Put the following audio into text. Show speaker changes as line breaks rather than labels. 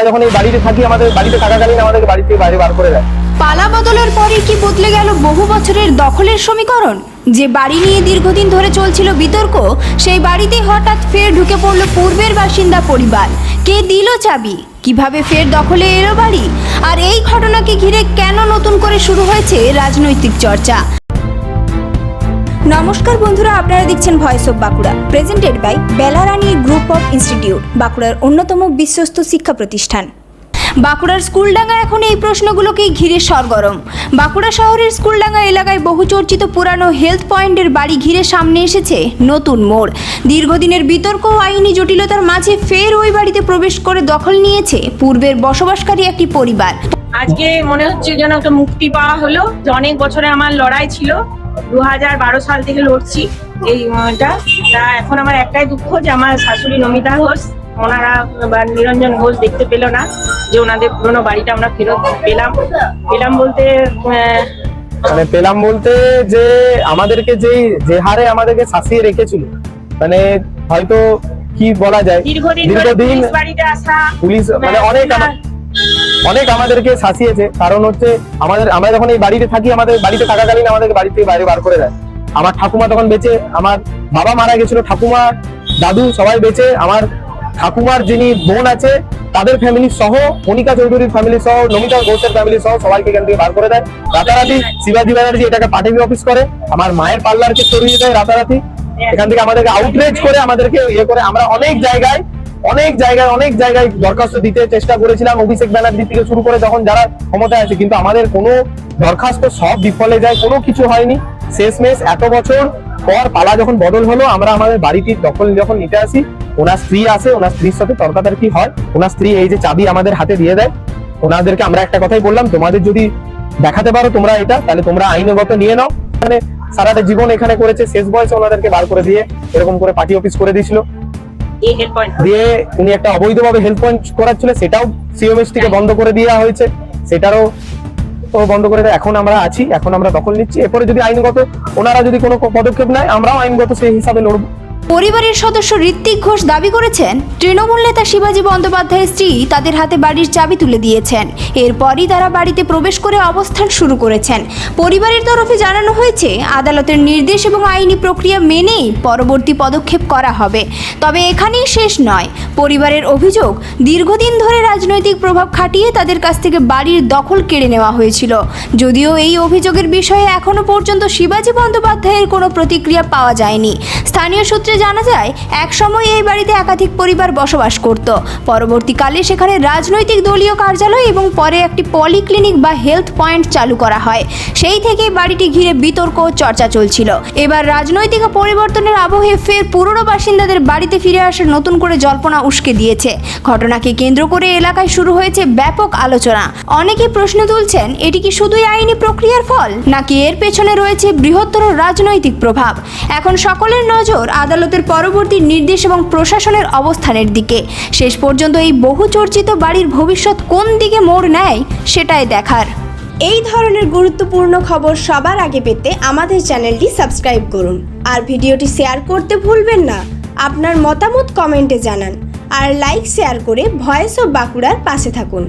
যখন এই বাড়িতে থাকি, আমাদের বাড়িতে থাকাকালীন আমাদেরকে বাড়ি থেকে বাইরে বার করে দেয়।
পালা বদলের পরে কি বদলে গেল বহু বছরের দখলের সমীকরণ? যে বাড়ি নিয়ে দীর্ঘদিন ধরে চলছিল বিতর্ক, সেই বাড়িতে হঠাৎ ফের ঢুকে পড়ল পূর্বের বাসিন্দা পরিবার। কে দিল চাবি? কিভাবে ফের দখলে এলো বাড়ি? আর এই ঘটনাকে ঘিরে কেন নতুন করে শুরু হয়েছে রাজনৈতিক চর্চা? নমস্কার বন্ধুরা, আপনারা দেখছেন voice of Bankura, presented by Belarani group of institute, বাঁকুড়ার অন্যতম বিশ্বস্ত শিক্ষা প্রতিষ্ঠান। বাঁকুড়ার স্কুলডাঙ্গা এখন এই প্রশ্নগুলোকেই ঘিরে সরগরম। বাঁকুড়া শহরের স্কুলডাঙ্গা এলাকায় বহুচর্চিত পুরানো হেলথ পয়েন্টের বাড়ি ঘিরে সামনে এসেছে নতুন মোড়। দীর্ঘদিনের বিতর্ক ও আইনি জটিলতার মাঝে ফের ওই বাড়িতে প্রবেশ করে দখল নিয়েছে পূর্বের বসবাসকারী একটি পরিবার।
আজকে মনে হচ্ছে যেন একটা মুক্তি পাওয়া হলো। অনেক বছরে আমার লড়াই ছিল, 2012 সাল থেকে লড়ছি এইটা। এখন আমার একটাই দুঃখ যে আমার শাশুড়ি নমিতা ঘোষ, ওনারা বা নিরঞ্জন ঘোষ দেখতে পেল না যে ওনাদের পুরোনো বাড়িটা আমরা ফেরত
পেলাম বলতে যে আমাদেরকে যে হারে আমাদেরকে শাসিয়ে রেখেছিল, মানে হয়তো কি বলা যায়, দীর্ঘদিন
বাড়িতে আসা
পুলিশ মানে অনেক আমাদেরকে শাসিয়েছে। কারণ হচ্ছে আমরা যখন এই বাড়িতে থাকি, আমাদের বাড়িতে থাকাকালীন আমাদেরকে বাড়ি থেকে বাইরে বার করে দেয়। আমার ঠাকুমা তখন বেঁচে, আমার বাবা মারা গেছিল, ঠাকুমা দাদু সবাই বেঁচে। আমার ঠাকুমার যিনি বোন আছে তাদের ফ্যামিলি সহ, মনিকা চৌধুরীর ফ্যামিলি সহ, নমিতা ঘোষের ফ্যামিলি সহ সবাইকে এখান থেকে বার করে দেয় রাতারাতি। শিবাজি ব্যানার্জি এটাকে পার্টি অফিস করে, আমার মায়ের পার্লারকে সরিয়ে দেয় রাতারাতি। এখান থেকে আমাদেরকে আউটরেজ করে, আমাদেরকে করে। আমরা অনেক জায়গায় দরখাস্ত দিতে চেষ্টা করেছিলাম, অভিষেক ব্যানার্জি থেকে শুরু করে যখন যারা ক্ষমতায় আছে, কিন্তু আমাদের কোনো দরখাস্ত সব বিফলে যায়, কোনো কিছু হয়নি। শেষমেশ এত বছর পর পালা যখন বদল হলো, আমরা আমাদের বাড়িটির দখল যখন নিতে আসি, ওনার স্ত্রী আসে, ওনার স্ত্রীর সাথে তর্কাতর্কি হয়। ওনার স্ত্রী এই যে চাবি আমাদের হাতে দিয়ে দেয়। ওনাদেরকে আমরা একটা কথাই বললাম, তোমাদের যদি দেখাতে পারো তোমরা এটা, তাহলে তোমরা আইনগত নিয়ে নাও। মানে সারাটা জীবন এখানে করেছে, শেষ বয়সে ওনাদেরকে বার করে দিয়ে এরকম করে পার্টি অফিস করে দিয়েছিল। দিয়ে উনি একটা অবৈধভাবে হেল্প পয়েন্ট করাচ্ছিল, সেটাও সিওএমএস থেকে বন্ধ করে দেওয়া হয়েছে, সেটারও বন্ধ করে দেয়। এখন আমরা আছি, এখন আমরা দখল নিচ্ছি। এরপরে যদি আইনগত ওনারা যদি কোনো পদক্ষেপ নেয়, আমরাও আইনগত সেই হিসাবে লড়বো।
পরিবারের সদস্য ঋত্বিক ঘোষ দাবি করেছেন, তৃণমূল নেতা শিবাজি বন্দ্যোপাধ্যায়ের স্ত্রী তাদের হাতে বাড়ির চাবি তুলে দিয়েছেন। এরপরই তারা বাড়িতে প্রবেশ করে অবস্থান শুরু করেছেন। পরিবারের তরফে জানানো হয়েছে, আদালতের নির্দেশ এবং আইনি প্রক্রিয়া মেনেই পরবর্তী পদক্ষেপ করা হবে। তবে এখানেই শেষ নয়। পরিবারের অভিযোগ, দীর্ঘদিন ধরে রাজনৈতিক প্রভাব খাটিয়ে তাদের কাছ থেকে বাড়ির দখল কেড়ে নেওয়া হয়েছিল। যদিও এই অভিযোগের বিষয়ে এখনো পর্যন্ত শিবাজি বন্দ্যোপাধ্যায়ের কোনো প্রতিক্রিয়া পাওয়া যায়নি। স্থানীয় সূত্রে জানা যায়, একসময় এই বাড়িতে একাধিক পরিবার বসবাস করত। পরবর্তীকালে সেখানে রাজনৈতিক দলীয় কার্যালয় এবং পরে একটি পলিক্লিনিক বা হেলথ পয়েন্ট চালু করা হয়। সেই থেকে বাড়িটি ঘিরে বিতর্ক চর্চা চলছিল। এবার রাজনৈতিক পরিবর্তনের আবহে ফের পুরনো বাসিন্দাদের বাড়িতে ফিরে আসার নতুন করে জল্পনা উস্কে দিয়েছে। ঘটনাকে কেন্দ্র করে এলাকায় শুরু হয়েছে ব্যাপক আলোচনা। অনেকে প্রশ্ন তুলছেন, এটি কি শুধুই আইনি প্রক্রিয়ার ফল, নাকি এর পেছনে রয়েছে বৃহত্তর রাজনৈতিক প্রভাব? এখন সকলের নজর আদালতের পরবর্তী নির্দেশ এবং প্রশাসনের অবস্থানের দিকে। শেষ পর্যন্ত এই বহু চর্চিত বাড়ির ভবিষ্যৎ কোন দিকে মোড় নেয়, সেটাই দেখার। এই ধরনের গুরুত্বপূর্ণ খবর সবার আগে পেতে আমাদের চ্যানেলটি সাবস্ক্রাইব করুন, আর ভিডিওটি শেয়ার করতে ভুলবেন না। আপনার মতামত কমেন্টে জানান, আর লাইক শেয়ার করে ভয়েস অফ বাঁকুড়ার পাশে থাকুন।